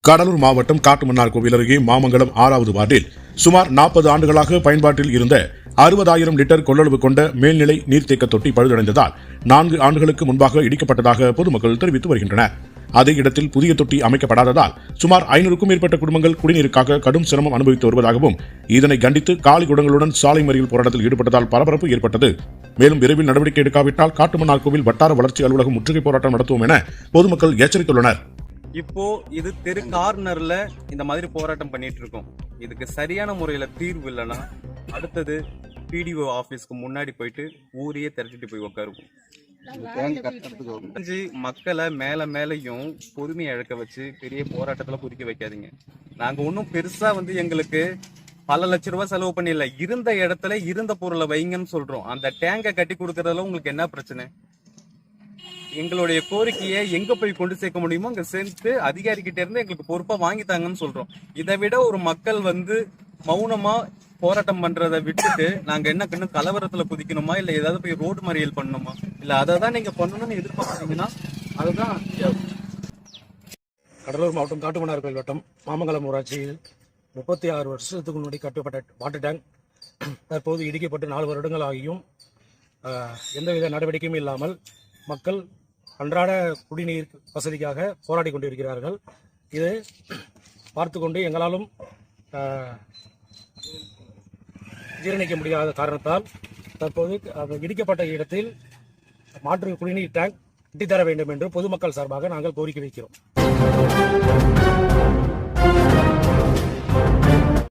கடலூர் மாவட்டம் காட்டுமன்னார் கோவில் அருகே மாமங்கலம் 6வது வார்டில் சுமார் 40 ஆண்டுகளாக பயன்பாட்டில் இருந்த 60,000 லிட்டர் கொள்ளளவு கொண்ட மேல்நிலை நீர்த்தேக்க தொட்டி பழுதடைந்ததால் 4 ஆண்டுகளுக்கு முன்பாக இடிக்கப்பட்டதாக பொதுமக்கள் தெரிவித்து வருகின்றனர். அதே இடத்தில் புதிய தொட்டி அமைக்கப்படாததால் சுமார் 500க்கும் மேற்பட்ட குடும்பங்கள் குடிநீருக்காக கடும் சிரமம் அனுபவித்து வருவதாகவும், இதனை கண்டித்து காலி குடங்களுடன் சாலை மறியல் போராட்டத்தில் ஈடுபட்டதால் பரபரப்பு ஏற்பட்டது. மேலும் விரைவில் நடவடிக்கை எடுக்காவிட்டால் காட்டுமன்னார் கோவில் வட்டார வளர்ச்சி அலுவலகம் முற்றுகை போராட்டம் நடத்துவோம் என பொதுமக்கள் எச்சரித்துள்ளனர். இப்போ இது தெரு கார்னர்ல இந்த மாதிரி போராட்டம் பண்ணிட்டு இருக்கோம். இதுக்கு சரியான முறையில தீர்வு இல்லைன்னா அடுத்தது பிடிஓ ஆபீஸ்க்கு முன்னாடி போயிட்டு ஊரையே திரட்டிட்டு போய் உட்காருவோம். மக்களை மேலையும் பொறுமையை இழக்க வச்சு பெரிய போராட்டத்துல குறிக்க வைக்காதீங்க. நாங்க ஒன்னும் பெருசா எங்களுக்கு பல லட்சம் ரூபாய் செலவு பண்ணல, இருந்த இடத்துல இருந்த பொருளை வைங்கன்னு சொல்றோம். அந்த டேங்கை கட்டி கொடுக்கறதுல உங்களுக்கு என்ன பிரச்சனை? எங்களுடைய கோரிக்கையை எங்க போய் கொண்டு சேர்க்க முடியுமோ அங்க சேர்த்து அதிகாரிகிட்ட இருந்து எங்களுக்கு பொறுப்பா வாங்கித்தாங்கன்னு சொல்றோம். இதை விட ஒரு மக்கள் மௌனமா போராட்டம் பண்றதை விட்டுட்டு நாங்க என்ன இன்னும் கலவரத்துல குதிக்கணுமா, இல்ல ஏதாவது போய் ரோடு மறியல் பண்ணணுமா, இல்ல அதை தான் நீங்க பண்ணணும்னு எதிர்பார்க்கறீங்கன்னா அதுதான். கடலூர் மாவட்டம் காட்டுமன்னார் கோவில் வட்டம் மாமங்கலம் ஊராட்சியில் 36 வருஷத்துக்கு முன்னாடி கட்டப்பட்ட வாட்டர் டேங்க் தற்போது இடிக்கப்பட்டு 4 வருடங்கள் ஆகியும் எந்தவித நடவடிக்கையும் இல்லாமல் மக்கள் அன்றாட குடிநீர் வசதிக்காக போராடி கொண்டிருக்கிறார்கள். இது பார்த்து கொண்டு எங்களாலும் ஜீரணிக்க முடியாத காரணத்தால் தற்போது இடிக்கப்பட்ட இடத்தில் மாற்று குடிநீர் டேங்க் கட்டித்தர வேண்டும் என்று பொதுமக்கள் சார்பாக நாங்கள் கோரிக்கை வைக்கிறோம்.